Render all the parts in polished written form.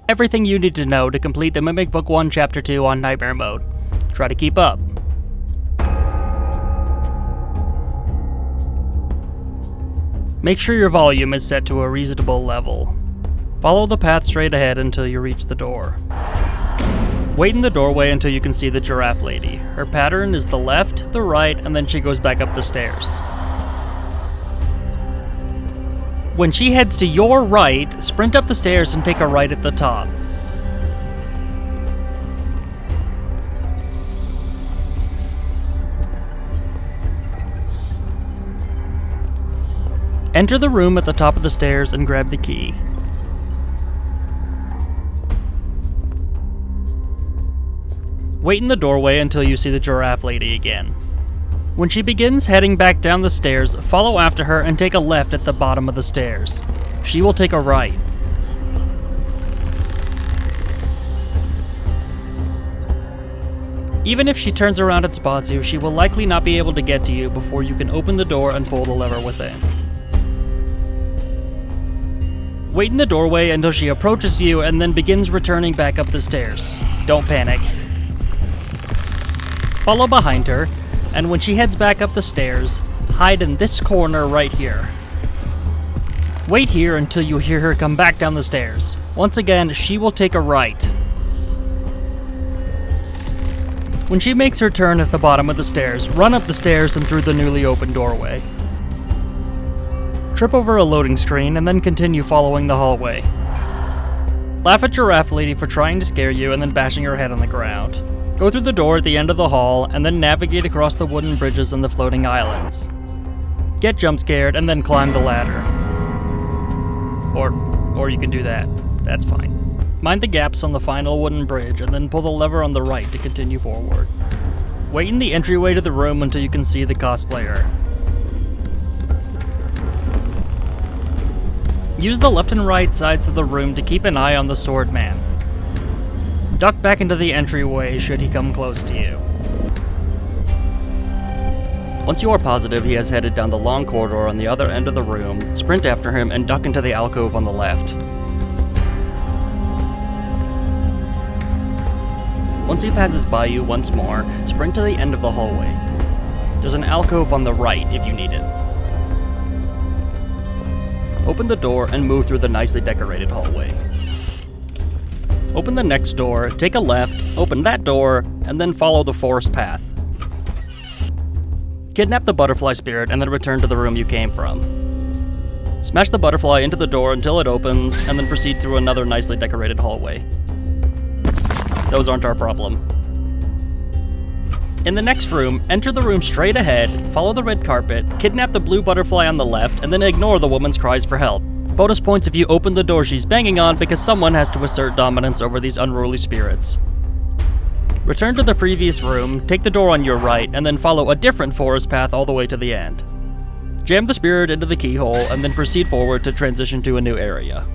Everything you need to know to complete the Mimic Book 1 Chapter 2 on Nightmare Mode. Try to keep up. Make sure your volume is set to a reasonable level. Follow the path straight ahead until you reach the door. Wait in the doorway until you can see the giraffe lady. Her pattern is the left, the right, and then she goes back up the stairs. When she heads to your right, sprint up the stairs and take a right at the top. Enter the room at the top of the stairs and grab the key. Wait in the doorway until you see the giraffe lady again. When she begins heading back down the stairs, follow after her and take a left at the bottom of the stairs. She will take a right. Even if she turns around and spots you, she will likely not be able to get to you before you can open the door and pull the lever within. Wait in the doorway until she approaches you and then begins returning back up the stairs. Don't panic. Follow behind her, and when she heads back up the stairs, hide in this corner right here. Wait here until you hear her come back down the stairs. Once again, she will take a right. When she makes her turn at the bottom of the stairs, run up the stairs and through the newly opened doorway. Trip over a loading screen and then continue following the hallway. Laugh at Giraffe Lady for trying to scare you and then bashing her head on the ground. Go through the door at the end of the hall and then navigate across the wooden bridges and the floating islands. Get jump scared and then climb the ladder. Or you can do that. That's fine. Mind the gaps on the final wooden bridge and then pull the lever on the right to continue forward. Wait in the entryway to the room until you can see the cosplayer. Use the left and right sides of the room to keep an eye on the sword man. Duck back into the entryway should he come close to you. Once you are positive he has headed down the long corridor on the other end of the room, sprint after him and duck into the alcove on the left. Once he passes by you once more, sprint to the end of the hallway. There's an alcove on the right if you need it. Open the door and move through the nicely decorated hallway. Open the next door, take a left, open that door, and then follow the forest path. Kidnap the butterfly spirit and then return to the room you came from. Smash the butterfly into the door until it opens, and then proceed through another nicely decorated hallway. Those aren't our problem. In the next room, enter the room straight ahead, follow the red carpet, kidnap the blue butterfly on the left, and then ignore the woman's cries for help. Bonus points if you open the door she's banging on because someone has to assert dominance over these unruly spirits. Return to the previous room, take the door on your right, and then follow a different forest path all the way to the end. Jam the spirit into the keyhole, and then proceed forward to transition to a new area.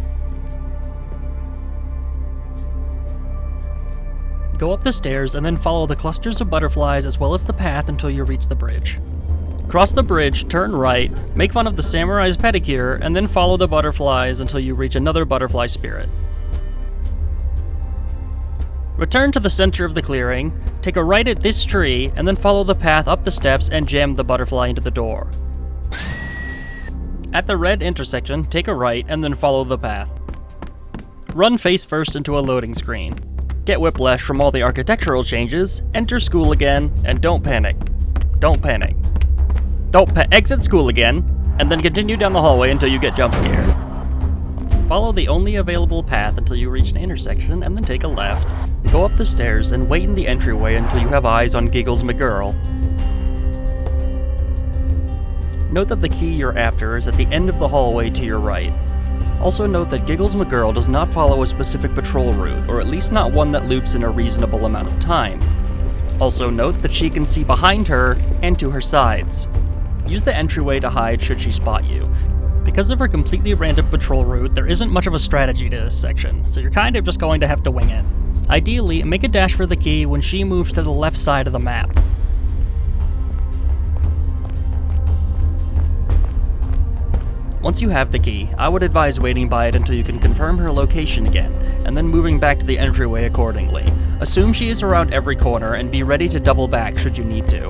Go up the stairs and then follow the clusters of butterflies as well as the path until you reach the bridge. Cross the bridge, turn right, make fun of the samurai's pedicure, and then follow the butterflies until you reach another butterfly spirit. Return to the center of the clearing, take a right at this tree, and then follow the path up the steps and jam the butterfly into the door. At the red intersection, take a right and then follow the path. Run face first into a loading screen. Get whiplash from all the architectural changes, enter school again, and don't panic. Don't panic. Exit school again, and then continue down the hallway until you get jump scared. Follow the only available path until you reach an intersection, and then take a left. Go up the stairs and wait in the entryway until you have eyes on Giggles McGirl. Note that the key you're after is at the end of the hallway to your right. Also note that Giggles McGirl does not follow a specific patrol route, or at least not one that loops in a reasonable amount of time. Also note that she can see behind her and to her sides. Use the entryway to hide should she spot you. Because of her completely random patrol route, there isn't much of a strategy to this section, so you're kind of just going to have to wing it. Ideally, make a dash for the key when she moves to the left side of the map. Once you have the key, I would advise waiting by it until you can confirm her location again, and then moving back to the entryway accordingly. Assume she is around every corner and be ready to double back should you need to.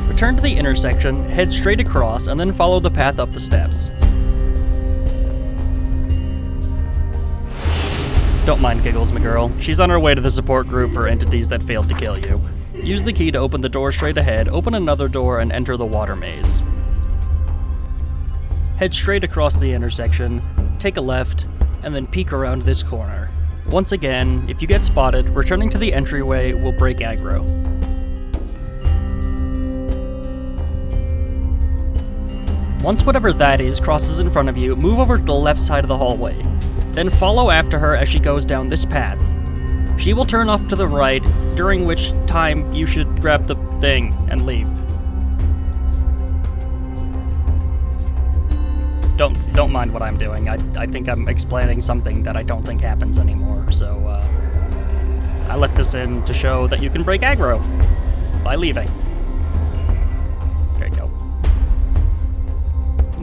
Return to the intersection, head straight across, and then follow the path up the steps. Don't mind Giggles, my girl. She's on her way to the support group for entities that failed to kill you. Use the key to open the door straight ahead, open another door, and enter the water maze. Head straight across the intersection, take a left, and then peek around this corner. Once again, if you get spotted, returning to the entryway will break aggro. Once whatever that is crosses in front of you, move over to the left side of the hallway. Then follow after her as she goes down this path. She will turn off to the right, during which time you should grab the thing and leave. Don't mind what I'm doing. I think I'm explaining something that I don't think happens anymore, so I left this in to show that you can break aggro by leaving. There you go.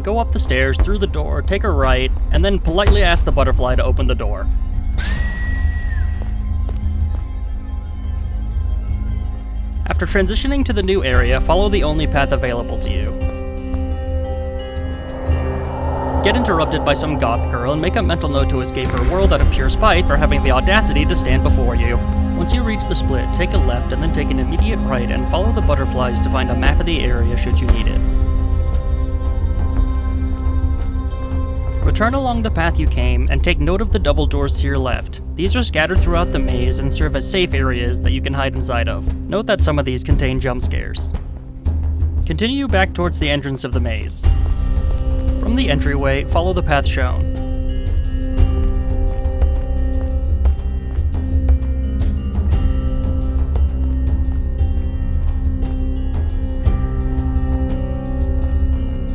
Go up the stairs, through the door, take a right, and then politely ask the butterfly to open the door. After transitioning to the new area, follow the only path available to you. Get interrupted by some goth girl and make a mental note to escape her world out of pure spite for having the audacity to stand before you. Once you reach the split, take a left and then take an immediate right and follow the butterflies to find a map of the area should you need it. Return along the path you came and take note of the double doors to your left. These are scattered throughout the maze and serve as safe areas that you can hide inside of. Note that some of these contain jump scares. Continue back towards the entrance of the maze. From the entryway, follow the path shown.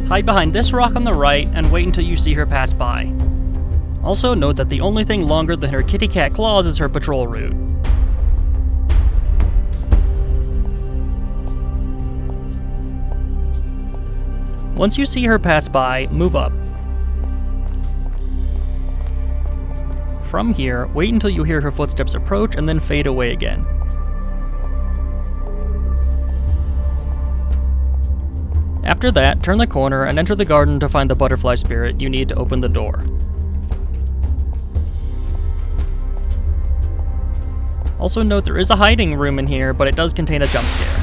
Hide behind this rock on the right and wait until you see her pass by. Also note that the only thing longer than her kitty cat claws is her patrol route. Once you see her pass by, move up. From here, wait until you hear her footsteps approach and then fade away again. After that, turn the corner and enter the garden to find the butterfly spirit you need to open the door. Also note there is a hiding room in here, but it does contain a jump scare.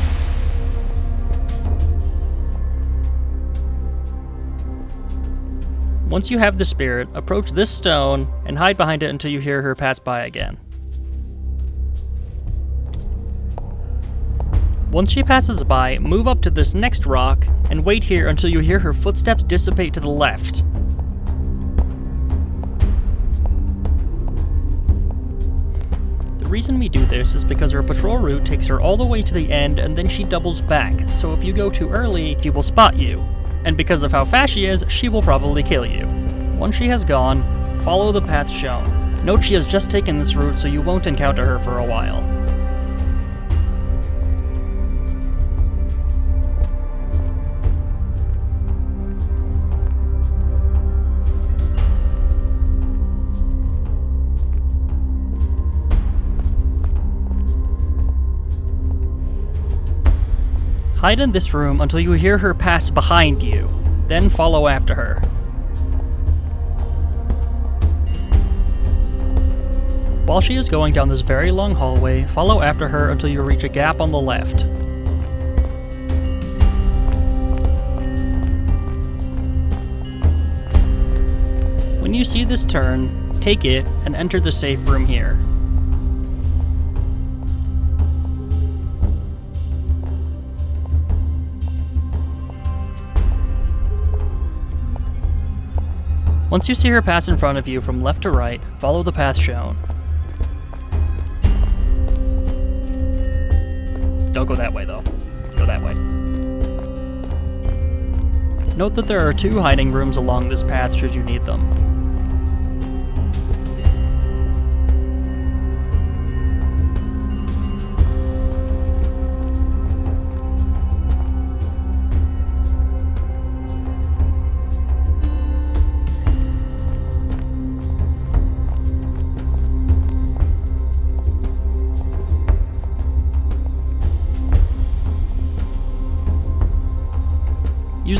Once you have the spirit, approach this stone and hide behind it until you hear her pass by again. Once she passes by, move up to this next rock and wait here until you hear her footsteps dissipate to the left. The reason we do this is because her patrol route takes her all the way to the end and then she doubles back, so if you go too early, she will spot you. And because of how fast she is, she will probably kill you. Once she has gone, follow the path shown. Note she has just taken this route so you won't encounter her for a while. Hide in this room until you hear her pass behind you, then follow after her. While she is going down this very long hallway, follow after her until you reach a gap on the left. When you see this turn, take it and enter the safe room here. Once you see her pass in front of you from left to right, follow the path shown. Don't go that way though. Go that way. Note that there are 2 hiding rooms along this path should you need them.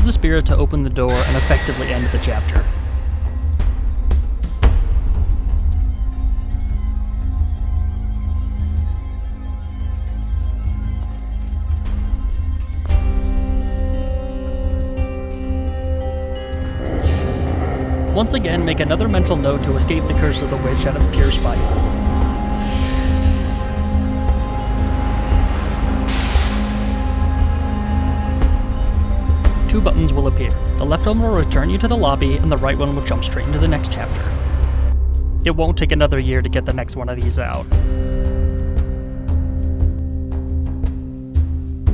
the spirit to open the door and effectively end the chapter. Once again, make another mental note to escape the curse of the witch out of pure spite. Two buttons will appear. The left one will return you to the lobby, and the right one will jump straight into the next chapter. It won't take another year to get the next one of these out.